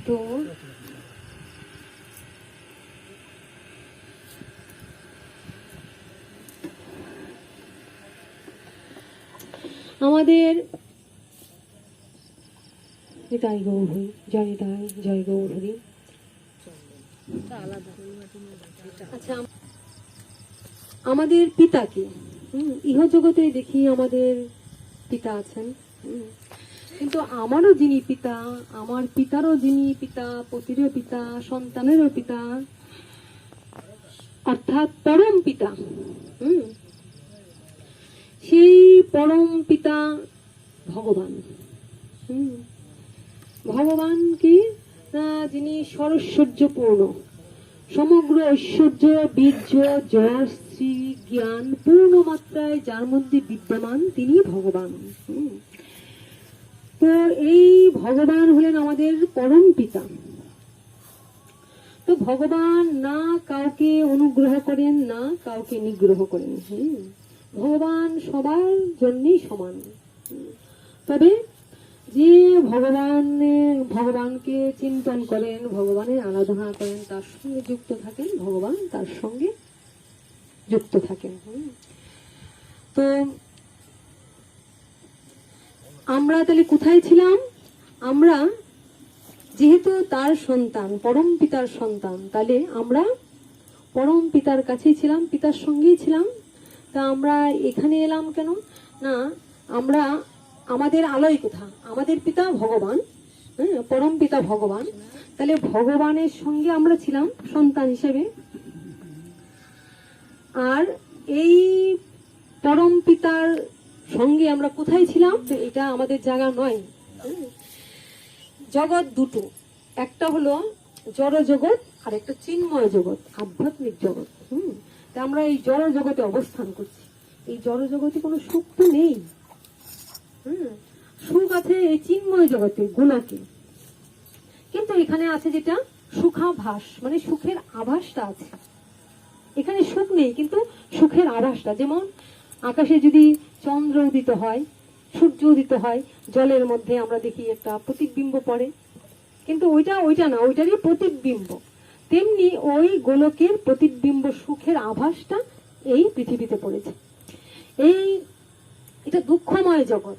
তো আমাদের নিতাই গৌর হরি, জয় নিতাই, জয় গৌর হরি। আচ্ছা, আমাদের পিতাকে ইহজগতে দেখি আমাদের পিতা আছেন, কিন্তু আমারও যিনি পিতা, আমার পিতারও যিনি পিতা, পতিরও পিতা, সন্তানেরও পিতা, অর্থাৎ পরম পিতা, সেই পরম পিতা ভগবান। ভগবান কি, যিনি সরৈশ্বর্যপূর্ণ, সমগ্র ঐশ্বর্য, বীর্য, জয়শ্রী, জ্ঞান পূর্ণ মাত্রায় যার মধ্যে বিদ্যমান, তিনি ভগবান। তো এই ভগবান হলেন আমাদের পরম পিতা। তো ভগবান না কাউকে অনুগ্রহ করেন, না কাউকে নিগ্রহ করেন। ভগবান সবার জন্যই সমান। তবে যে ভগবানকে চিন্তন করেন, ভগবানের আরাধনা করেন, তার সঙ্গে যুক্ত থাকেন, ভগবান তার সঙ্গে যুক্ত থাকেন। তো আমরা তাহলে কোথায় ছিলাম? আমরা যেহেতু তার সন্তান, পরম পিতার সন্তান, তাহলে আমরা পরম পিতার কাছেই ছিলাম, পিতার সঙ্গেই ছিলাম। তা আমরা এখানে এলাম কেন? না, আমরা আমাদের আলয় কোথা? আমাদের পিতা ভগবান, পরম পিতা ভগবান। তাহলে ভগবানের সঙ্গে আমরা ছিলাম সন্তান হিসেবে। আর এই পরম পিতার সঙ্গে আমরা কোথায় ছিলাম? এটা আমাদের জায়গা নয়। জগৎ দুটো, একটা হলো জড় জগৎ আর একটা চিন্ময় জগৎ, আধ্যাত্মিক জগৎ। তা আমরা এই জড় জগতে অবস্থান করছি। এই জড় জগতে কোনো সুখ তো নেই। সুখ আছে এই চিন্ময় জগতে, গুণাকে। কিন্তু এখানে আছে যেটা সুখাভাস, মানে সুখের আভাসটা আছে। এখানে সুখ নেই, কিন্তু সুখের আভাসটা। যেমন আকাশে যদি চন্দ্র উদিত হয়, সূর্য উদিত হয়, জলের মধ্যে আমরা দেখি একটা প্রতিবিম্ব পড়ে, কিন্তু ওইটা না, ওইটারই প্রতিবিম্ব। তেমনি ওই গোলকের প্রতিবিম্ব, সুখের আভাসটা এই পৃথিবীতে পড়েছে। এটা দুঃখময় জগৎ।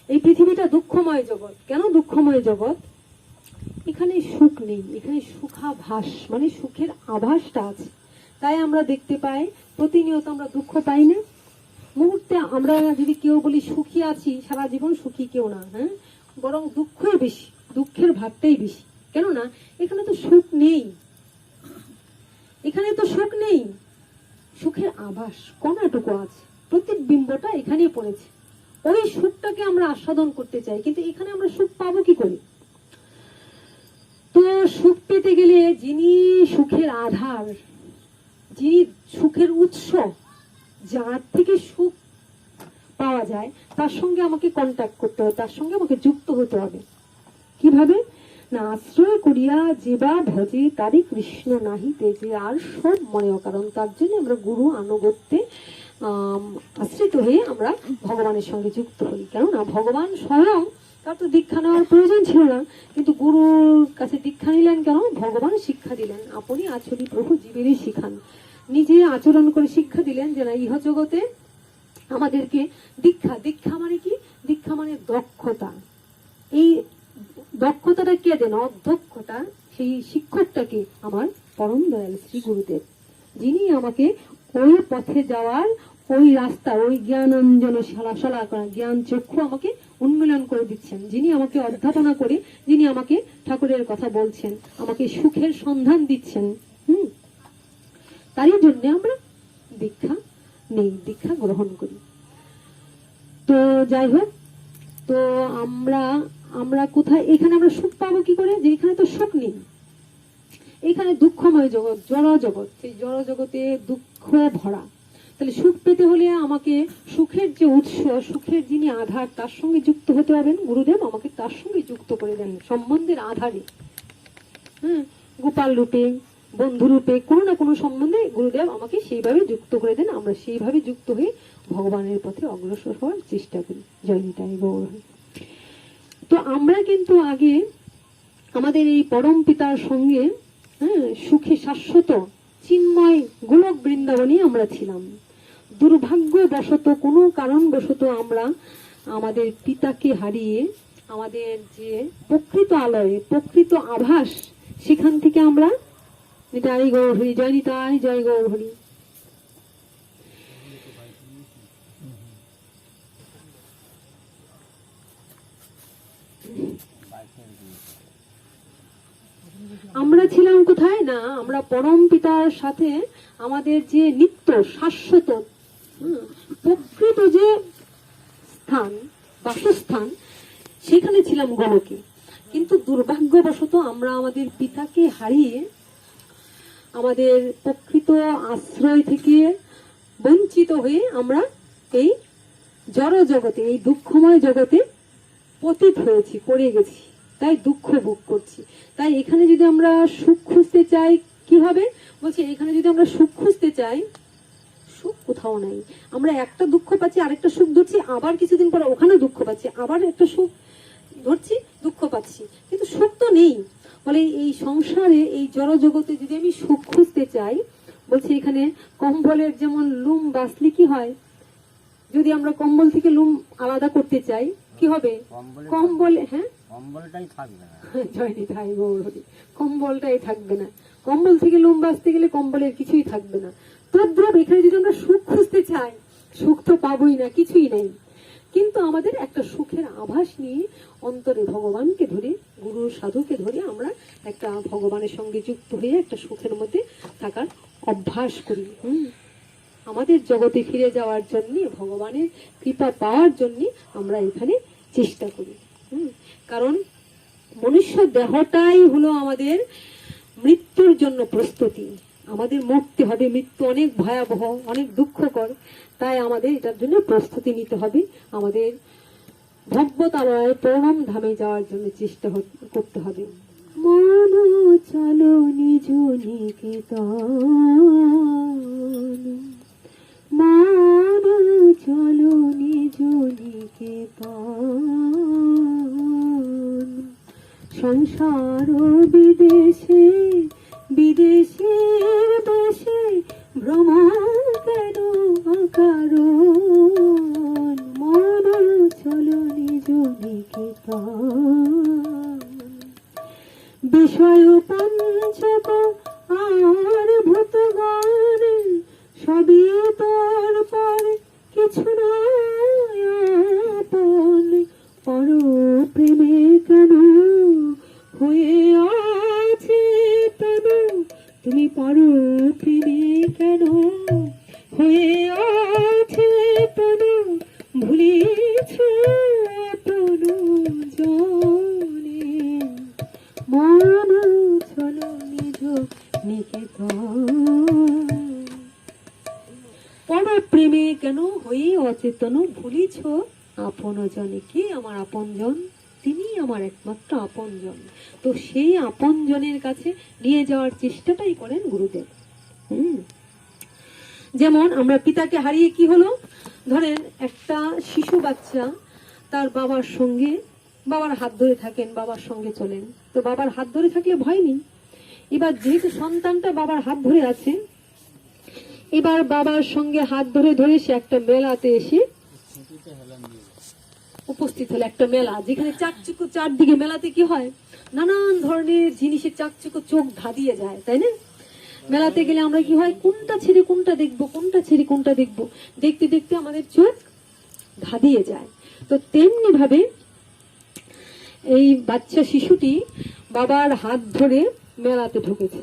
এই পৃথিবীটা দুঃখময় জগৎ। কেন দুঃখময় জগৎ? এখানে সুখ নেই, এখানে সুখাভাস, মানে সুখের আভাসটা আছে। তাই আমরা দেখতে পাই, প্রতিনিয়ত আমরা দুঃখ পাই না। মুহূর্তে আমরা যদি কেউ বলি সুখী আছি, সারা জীবন সুখী কেউ না, বরং দুঃখই বেশি, দুঃখের ভাবটাই বেশি। কেননা এখানে তো সুখ নেই, এখানে তো সুখ নেই, সুখের আভাস কণাটুকু আছে, প্রতিবিম্বটা এখানেই পড়েছে। ওই সুখটাকে আমরা আস্বাদন করতে চাই, কিন্তু এখানে আমরা সুখ পাবো কি করে? তো সুখ পেতে গেলে যিনি সুখের আধার, যিনি সুখের উৎস, যার থেকে সুখ পাওয়া যায়, তার সঙ্গে আমাকে কন্ট্যাক্ট করতে হবে, তার সঙ্গে আমাকে যুক্ত হতে হবে। কিভাবে? না, আশ্রয় করিয়া যেবা ভজে তারই কৃষ্ণ নাহি তেজে আর সব মনে। কারণ তার জন্য আমরা গুরু আনুগত্যে আশ্রিত হয়ে আমরা ভগবানের সঙ্গে যুক্ত হই। কেননা ভগবান স্বয়ং, তার তো দীক্ষা নেওয়ার প্রয়োজন ছিল না, কিন্তু গুরুর কাছে দীক্ষা নিলেন কেন? ভগবান শিক্ষা দিলেন, আপনি আচরি প্রভু জীবেরই শিখান। নিজে আচরণ করে শিক্ষা দিলেন যে না, ইহ জগতে আমাদেরকে দীক্ষা মানে কি? দীক্ষা মানে দক্ষতা। এই দক্ষতাটা কে দেন? অধ্যক্ষতা, সেই শিক্ষকটাকে আমার পরম দয়াল শ্রী গুরুদেব, যিনি আমাকে ওই পথে যাওয়ার, ওই রাস্তা, ওই জ্ঞানাঞ্জন শালা করা জ্ঞান চক্ষু আমাকে উন্মিলন করে দিচ্ছেন, যিনি আমাকে অধ্যাপনা করে, যিনি আমাকে ঠাকুরের কথা বলছেন, আমাকে সুখের সন্ধান দিচ্ছেন। তারই জন্য আমরা দীক্ষা নেই, দীক্ষা গ্রহণ করি। তো যাই হোক, তো আমরা কোথায়? এখানে আমরা সুখ পাবো কি করে? যে এখানে তো সুখ নেই, এখানে দুঃখময় জগৎ, জড় জগৎ। সেই জড় জগতে দুঃখ ভরা। তাহলে সুখ পেতে হলে আমাকে সুখের যে উৎস, সুখের যিনি আধার, তার সঙ্গে যুক্ত হতে হবেন। গুরুদেব আমাকে তার সঙ্গে যুক্ত করে দেন সম্বন্ধের আধারে। গোপাল রূপে, বন্ধু রূপে, কোনো না কোনো সম্বন্ধে গুরুদেব আমাকে সেইভাবে যুক্ত করে দেন। আমরা সেইভাবে যুক্ত হয়ে ভগবানের পথে অগ্রসর হওয়ার চেষ্টা করি। জয় নিতাই গৌর। তো আমরা কিন্তু আগে আমাদের এই পরম পিতার সঙ্গে সুখে শাশ্বত চিন্ময় গোলক বৃন্দাবনে আমরা ছিলাম। দুর্ভাগ্যবশত কোনো কারণবশত আমরা আমাদের পিতাকে হারিয়ে আমাদের যে প্রকৃত আলয়, প্রকৃত আভাস, সেখান থেকে আমরা নিতাই গৌর হরি, জয় নিতাই, জয় গৌর হরি। আমরা ছিলাম কোথায় না, আমরা পরম পিতার সাথে আমাদের যে নিত্য শাশ্বত প্রকৃত যে স্থান, বাসস্থান, সেখানে ছিলাম গোলকে। কিন্তু দুর্ভাগ্যবশত আমরা আমাদের পিতাকে হারিয়ে আমাদের প্রকৃত আশ্রয় থেকে বঞ্চিত হয়ে আমরা এই জড় জগতে, এই দুঃখময় জগতে পতিত হয়েছি, পড়ে গেছি, তাই দুঃখ ভোগ করছি। তাই এখানে যদি আমরা সুখ খুঁজতে চাই, কি হবে বলছি, এখানে যদি আমরা সুখ খুঁজতে চাই, সুখ কোথাও নাই। আমরা একটা দুঃখ পাচ্ছি, আরেকটা সুখ ধরছি, আবার কিছুদিন পরে ওখানে দুঃখ পাচ্ছি, আবার একটা সুখ ধরছি, দুঃখ পাচ্ছি, কিন্তু সুখ তো নেই। বলে এই সংসারে, এই জড় জগতে যদি আমি সুখ খুঁজতে চাই, বলছি এখানে কম্বলের যেমন লুম বাঁচলে কি হয়, যদি আমরা কম্বল থেকে লুম আলাদা করতে চাই, কি হবে? কম্বল, হ্যাঁ, কম্বলটাই থাকবে না। জয়নি তাই গৌর হরি, কম্বলটাই থাকবে না। কম্বল থেকে লুম বাঁচতে গেলে কম্বলের কিছুই থাকবে না। তদ্রূপ এখানে যদি আমরা সুখ খুঁজতে চাই, সুখ তো পাবোই না, কিছুই নেই। কিন্তু আমাদের একটা সুখের আভাস নিয়ে অন্তরে ভগবানকে ধরে, গুরু সাধুকে ধরে আমরা একটা ভগবানের সঙ্গে যুক্ত হয়ে একটা সুখের মধ্যে থাকার অভ্যাস করি। আমাদের জগতে ফিরে যাওয়ার জন্য, ভগবানের কৃপা পাওয়ার জন্য আমরা এখানে চেষ্টা করি। কারণ মনুষ্য দেহটাই হলো আমাদের মৃত্যুর জন্য প্রস্তুতি। আমাদের মরতে হবে, মৃত্যু অনেক ভয়াবহ, অনেক দুঃখকর, তাই আমাদের এটার জন্য প্রস্তুতি নিতে হবে। আমাদের ভগবতালয় প্রণাম ধামে যাওয়ার জন্য চেষ্টা করতে হবে। মন চলো নিজ নিকেতন, মন চলো নিজ নিকেতন, সংসার বিদেশে, বিদেশের দেশে ভ্রমণ কেন কারণ, মন চলো নিজ নিকেতন। বিষয় পঞ্চক আর ভূতগণ সবই তোর পর, কিছু নয় আপন, পর প্রেমে কেন হয়ে আছে তন, তুমি পর প্রেমে কেন হয়ে আছে তন, ভুলেছ আপন জনে, মন চলো নিজ নিকেতন। পর প্রেমে কেন হয়ে অচেতন, ভুলিছ আপন জনে। কে আমার আপন জন? তিনি আমার একমাত্র আপন জন। তো সেই আপন জনের কাছে নিয়ে যাওয়ার চেষ্টাটাই করেন গুরুদেব। যেমন আমরা পিতাকে হারিয়ে কি হলো, ধরেন একটা শিশু বাচ্চা তার বাবার সঙ্গে, বাবার হাত ধরে থাকেন, বাবার সঙ্গে চলেন, তো বাবার হাত ধরে থাকলে ভয় নেই। এবার যেহেতু সন্তানটা বাবার হাত ধরে আছে, এবার বাবার সঙ্গে হাত ধরে ধরে সে একটা মেলাতে এসে উপস্থিত হলো। একটা মেলা যেখানে চাকচিক্য, চারদিকে মেলাতে কি হয়, নানান ধরনের জিনিসের চাকচিক্য, চোখ ধাঁধিয়ে যায়, তাই না? মেলাতে গেলে আমরা কি হয়, কোনটা ছেড়ে কোনটা দেখবো, কোনটা ছেড়ে কোনটা দেখবো, দেখতে দেখতে আমাদের চোখ ধাঁধিয়ে যায়। তো তেমনি ভাবে এই বাচ্চা শিশুটি বাবার হাত ধরে মেলাতে ঢুকেছে।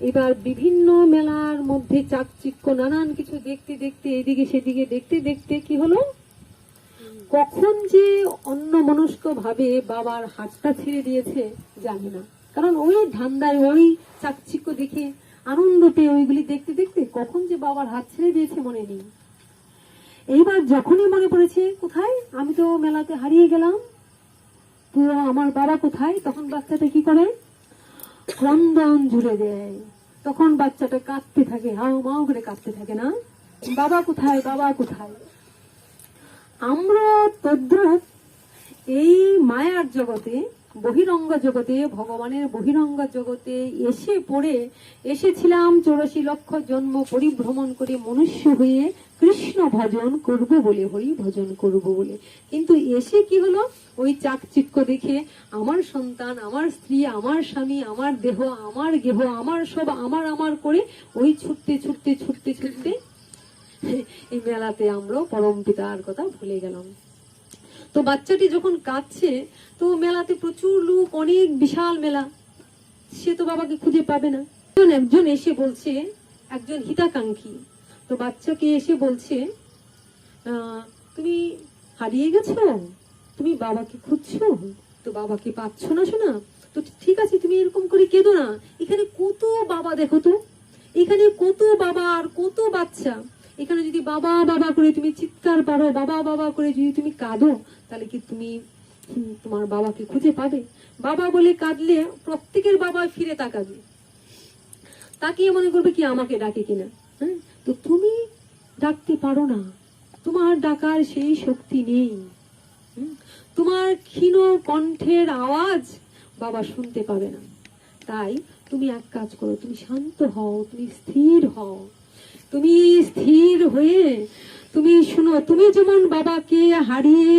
এবার বিভিন্ন মেলার মধ্যে চাকচিক্য, নানান কিছু দেখতে দেখতে, এদিকে সেদিকে দেখতে দেখতে কি হলো, কখন যে অন্য মনস্ক ভাবে বাবার হাতটা ছেড়ে দিয়েছে জানি না। কারণ ওই ধান্দায়, ওই চাকচিক্য দেখে আনন্দ পেয়ে ওইগুলি দেখতে দেখতে কখন যে বাবার হাত ছেড়ে দিয়েছে মনে নেই। এইবার যখনই মনে পড়েছে, কোথায়, আমি তো মেলাতে হারিয়ে গেলাম, তো আমার বাবা কোথায়, তখন বাচ্চাটা কি করে, ক্রন্দন জুড়ে দেয়। তখন বাচ্চাটা কাঁদতে থাকে, হাও মাও করে কাঁদতে থাকে, না বাবা কোথায়, বাবা কোথায়। আমরা তদ্রুপ এই মায়ার জগতে বহিরঙ্গ জগতে, ভগবানের বহিরঙ্গ জগতে এসে পড়ে এসেছিলাম 84 লক্ষ জন্ম পরিভ্রমণ করে মনুষ্য হয়ে কৃষ্ণ ভজন করব বলে, হরি ভজন করব বলে। কিন্তু এসে কি হলো, ওই চাকচিক্য দেখে আমার সন্তান, আমার স্ত্রী, আমার স্বামী, আমার দেহ, আমার গেহ, আমার সব আমার আমার করে ওই ছুটতে ছুটতে ছুটতে ছুটতে এই মেলাতে আমরা পরম পিতার কথা ভুলে গেলাম। তো বাচ্চাটি যখন কাঁদছে, তো মেলাতে প্রচুর লোক, অনেক বিশাল মেলা, সে তো বাবাকে খুঁজে পাবে না। একজন এসে বলছে, একজন হিতাকাঙ্ক্ষী, তো বাচ্চাকে এসে বলছে, তুমি হারিয়ে গেছো, তুমি বাবাকে খুঁজছো, তো বাবাকে পাচ্ছ না শোনা, তো ঠিক আছে তুমি এরকম করে কেঁদো না, এখানে কত বাবা দেখো তো, এখানে কত বাবা আর কত বাচ্চা, এখানে যদি বাবা বাবা করে তুমি চিৎকার পারো, বাবা বাবা করে যদি তুমি কাঁদো, তাহলে কি তুমি তোমার বাবাকে খুঁজে পাবে? বাবা বলে কাঁদলে প্রত্যেকের বাবা ফিরে তাকাবে, তাকিয়ে মনে করবে কি আমাকে ডাকে কিনা। হ্যাঁ, তো তুমি ডাকতে পারো না, তোমার ডাকার সেই শক্তি নেই, তোমার ক্ষীণ কণ্ঠের আওয়াজ বাবা শুনতে পাবে না। তাই তুমি এক কাজ করো, তুমি শান্ত হও, তুমি স্থির হও, তুমি স্থির হয়ে তুমি শুনো, তুমি যেমন বাবাকে হারিয়ে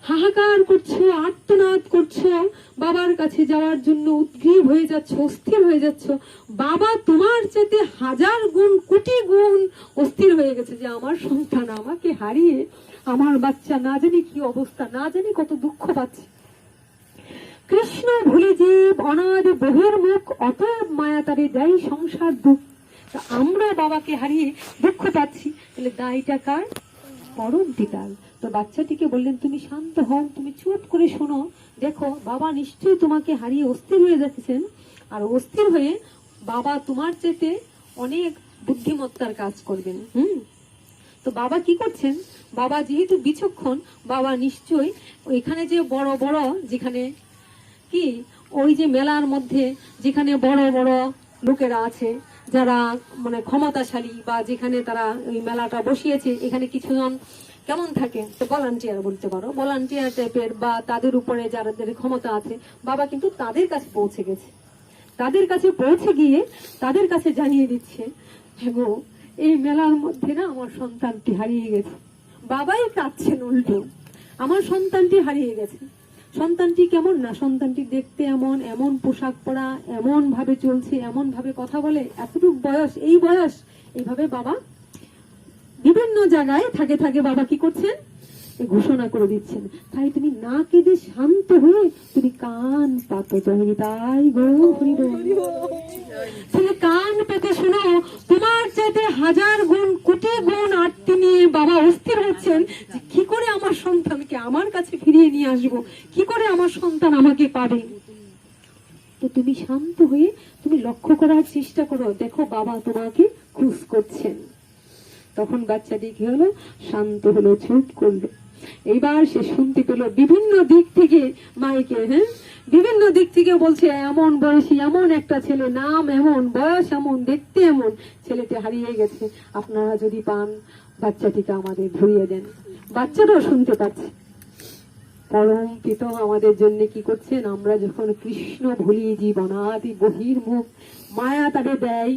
হাহাকার করছো, আর্তনাদ করছো, বাবার কাছে যাওয়ার জন্য উদ্গ্রীব হয়ে যাচ্ছ, অস্থির হয়ে যাচ্ছ, বাবা তোমার চেয়ে 1000 গুণ কোটি গুণ অস্থির হয়ে গেছে যে আমার সন্তান আমাকে হারিয়ে, আমার বাচ্চা না জানি কি অবস্থা, না জানি কত দুঃখ পাচ্ছে। কৃষ্ণ ভুলে যে অনাদ বহির্মুখ অতএব মায়া তারে দেয় সংসার দুঃখ। আমরা বাবাকে হারিয়ে দুঃখ পাচ্ছি, তাহলে দায়টা কার? পরম পিতার। তো বাচ্চাটিকে বললেন তুমি শান্ত হও, তুমি চুপ করে শোনো, দেখো বাবা নিশ্চয়ই তোমাকে হারিয়ে অস্থির হয়ে যাচ্ছেন, আর অস্থির হয়ে বাবা তোমার চেয়ে অনেক বুদ্ধিমত্তার কাজ করবেন। তো বাবা কি করছেন, বাবা যেহেতু বিচক্ষণ, বাবা নিশ্চয়ই ওইখানে যে বড় বড়, যেখানে কি ওই যে মেলার মধ্যে যেখানে বড় বড় লোকেরা আছে, যারা মানে ক্ষমতাশালী, বা যেখানে তারা ওই মেলাটা বসিয়েছে, এখানে কিছুজন কেমন থাকে, ভলান্টিয়ার বলতে পারো, ভলান্টিয়ার টাইপের, বা তাদের উপরে যাদের ক্ষমতা আছে, বাবা কিন্তু তাদের কাছে পৌঁছে গেছে, তাদের কাছে পৌঁছে গিয়ে তাদের কাছে জানিয়ে দিচ্ছে, হ্যাঁ গো, এই মেলার মধ্যে না আমার সন্তানটি হারিয়ে গেছে। বাবাই কাঁদছেন উল্টো, আমার সন্তানটি হারিয়ে গেছে। সন্তানটি কেমন না, সন্তানটি দেখতে এমন, এমন পোশাক পরা, এমন ভাবে চলছে, এমন ভাবে কথা বলে, এতটুকু বয়স, এই বয়স, এইভাবে বাবা বিভিন্ন জায়গায় থাকে থাকে বাবা কি করছেন, ঘোষণা করে দিচ্ছেন। তাই তুমি না কেঁদে শান্ত হয়ে তুমি কান পাতো, তাই গো হরি বল, তুমি কান পেতে শোনো, তোমার চাইতে 1000 গুণ কোটি গুণ আরতি নিয়ে বাবা অস্থির হচ্ছেন যে কি করে আমার সন্তানকে আমার কাছে ফিরিয়ে নিয়ে আসবো, কি করে আমার সন্তান আমাকে পাবে। তো তুমি শান্ত হয়ে তুমি লক্ষ্য করার চেষ্টা করো, দেখো বাবা তোমাকে খুশ করছেন। তখন বাচ্চাটি কি হলো, শান্ত হলো, চুপ করলো। এইবার সে শুনতে পেল বিভিন্ন দিক থেকে মাইকে, হ্যাঁ, বিভিন্ন দিক থেকে বলছে এমন বয়সী এমন একটা ছেলে, নাম এমন, বয়স এমন, দেখতে এমন, ছেলেটি হারিয়ে গেছে, আপনারা যদি পান বাচ্চাটিকে আমাদের ধরিয়ে দেন। বাচ্চাটাও শুনতে পাচ্ছে। পরম পিতা আমাদের জন্য কি করছেন, আমরা যখন কৃষ্ণ ভুলি জীবনাদি বহির্মুখ মায়া তারে দেয়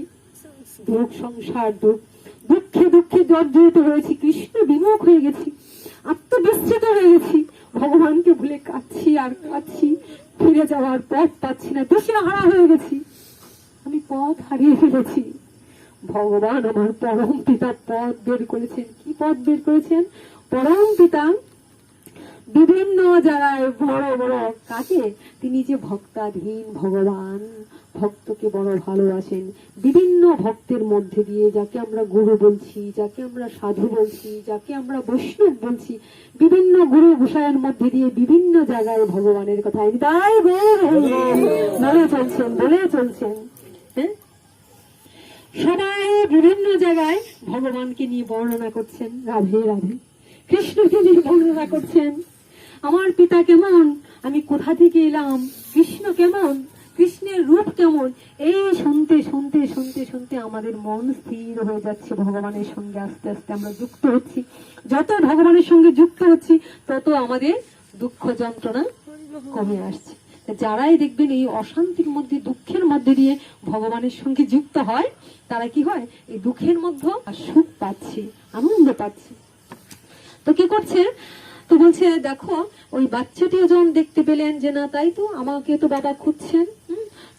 দুঃখ, সংসার দুঃখ, দুঃখে দুঃখে জর্জরিত হয়েছি, কৃষ্ণ বিমুখ হয়ে গেছি, আত্মবিস্মৃত হয়ে গেছি, ভগবানকে ভুলে কাঁদছি আর কাঁদছি, ফিরে যাওয়ার পথ পাচ্ছি না, দিশেহারা হয়ে গেছি, আমি পথ হারিয়ে ফেলেছি। ভগবান আমার পরম পিতা পথ বের করেছেন। কি পথ বের করেছেন? পরম পিতা বিভিন্ন জায়গায় বড় বড় কাকে, তিনি যে ভক্তাধীন ভগবান, ভক্তকে বড় ভালোবাসেন, বিভিন্ন ভক্তের মধ্যে দিয়ে, যাকে আমরা গুরু বলছি, যাকে আমরা সাধু বলছি, যাকে আমরা বৈষ্ণব বলছি, বিভিন্ন গুরু গোসাইয়ের মধ্যে দিয়ে বিভিন্ন জায়গায় ভগবানের কথা তাই বলে চলছেন, বলে চলছেন। হ্যাঁ, সবাই বিভিন্ন জায়গায় ভগবানকে নিয়ে বর্ণনা করছেন, রাধে রাধে, কৃষ্ণকে নিয়ে বর্ণনা করছেন, আমার পিতা কেমন, আমি কোথা থেকে এলাম, কৃষ্ণ কেমন, কৃষ্ণের রূপ কেমন। এই শুনতে শুনতে শুনতে শুনতে আমাদের মন স্থির হয়ে যাচ্ছে, ভগবানের সঙ্গে আস্তে আস্তে আমরা যুক্ত হচ্ছি। যত ভগবানের সঙ্গে যুক্ত হচ্ছি তত আমাদের দুঃখ যন্ত্রণা কমে আসছে। যারাই দেখবেন এই অশান্তির মধ্যে, দুঃখের মধ্যে দিয়ে ভগবানের সঙ্গে যুক্ত হয়, তারা কি হয়, এই দুঃখের মধ্যে সুখ পাচ্ছে, আনন্দ পাচ্ছে। তো কি করছে, তো বলছে দেখো ওই বাচ্চাটিও যখন দেখতে পেলেন যে না তাই তো আমাকে তো বাবা খুঁজছেন,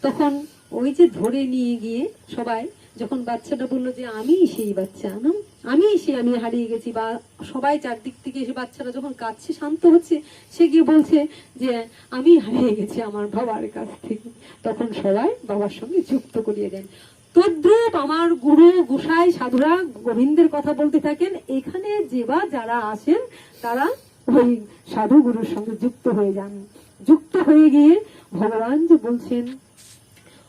তখন ওই যে ধরে নিয়ে গিয়ে সবাই, যখন বাচ্চাটা বললো যে আমি সেই বাচ্চা, না আমি হারিয়ে গেছি, বা সবাই চারদিক থেকে এসে বাচ্চাটা যখন কাঁদছে, শান্ত হচ্ছে, সে গিয়ে বলছে যে আমি হারিয়ে গেছি আমার বাবার কাছ থেকে, তখন সবাই বাবার সঙ্গে যুক্ত করিয়ে দেন। তদ্রূপ আমার গুরু গোসাই সাধুরা গোবিন্দের কথা বলতে থাকেন, এখানে যে বা যারা আসেন তারা ওই সাধু গুরুর সঙ্গে যুক্ত হয়ে যান। যুক্ত হয়ে গিয়ে ভগবান যে বলছেন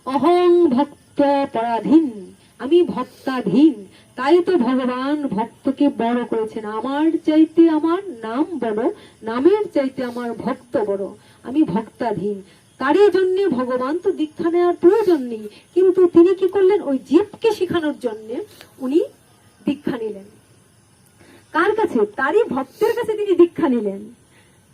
অহং ভক্ত পরাধীন, আমি ভক্তাধীন, তাই তো ভগবান ভক্তকে বড় করেছেন। আমার চাইতে আমার নাম বড়, নামের চাইতে আমার ভক্ত বড়, আমি ভক্তাধীন। তারই জন্য ভগবান তো দীক্ষা নেওয়ার প্রয়োজন নেই, কিন্তু তিনি কি করলেন, ওই জীবকে শেখানোর জন্য উনি দীক্ষা নিলেন। কার কাছে? তারই ভক্তের কাছে তিনি দীক্ষা নিলেন।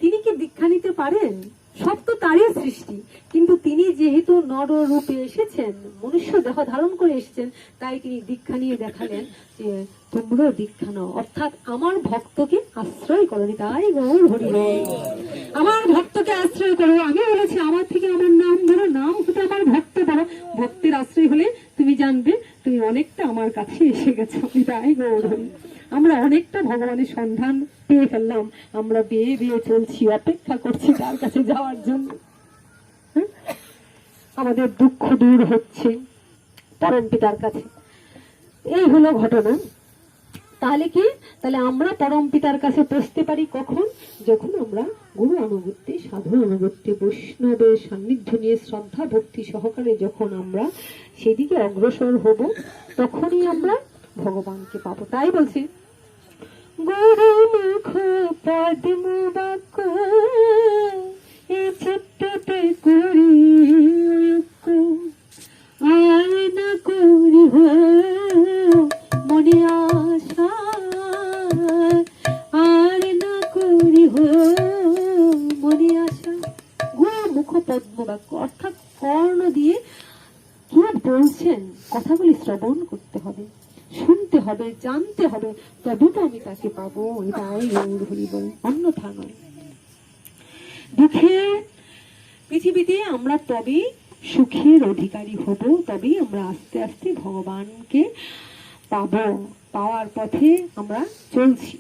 তিনি কি দীক্ষা নিতে পারেন? সব তো তারই সৃষ্টি, কিন্তু তিনি যেহেতু নর রূপে এসেছেন, মনুষ্য দেহ ধারণ করে এসেছেন, তাই তিনি দীক্ষা নিয়ে দেখালেন যে তোমরাও দীক্ষা নাও, অর্থাৎ আমার ভক্তকে আশ্রয় করো। তাই গৌর হরি বল, আমার ভক্তকে আশ্রয় করো। আমি বলেছি আমার থেকে আমার নাম ধরো, নাম হতে আমার ভক্ত ধরো, ভক্তের আশ্রয় হলে তুমি জানবে তুমি অনেকটা আমার কাছে এসে গেছো। তাই গৌর হরি, আমরা অনেকটা ভগবানের সন্ধান পেয়ে ফেললাম, আমরা বেয়ে বেয়ে চলছি, অপেক্ষা করছি তার কাছে যাওয়ার জন্য। আমাদের দুঃখ দূর হচ্ছে পরম পিতার কাছে, এই হলো ঘটনা। তাহলে কি, তাহলে আমরা পরম পিতার কাছে পৌঁছতে পারি কখন? যখন আমরা গুরু অনুগত্যে, সাধু অনুগত্যে, বৈষ্ণবের সান্নিধ্য নিয়ে শ্রদ্ধা ভক্তি সহকারে যখন আমরা সেদিকে অগ্রসর হব, তখনই আমরা ভগবানকে পাবো। তাই বলছি গুরু মুখ পদ্ম বাক্য এ ছোট্টতে করি আর না করি মনে আশা, আর না করি মনে আশা। গুরু মুখ পদ্ম বাক্য অর্থাৎ কর্ণ দিয়ে কি বলছেন কথাগুলি শ্রবণ করতে হবে, শুনতে হবে, জানতে হবে, তবে তো আমি তাকে পাবো। এটাই গৌর হরি বল, অন্যথা নয়। দুঃখে পৃথিবীতে আমরা তবে সুখের অধিকারী হব, তবেই আমরা আস্তে আস্তে ভগবানকে পাবো, পাওয়ার পথে আমরা চলছি।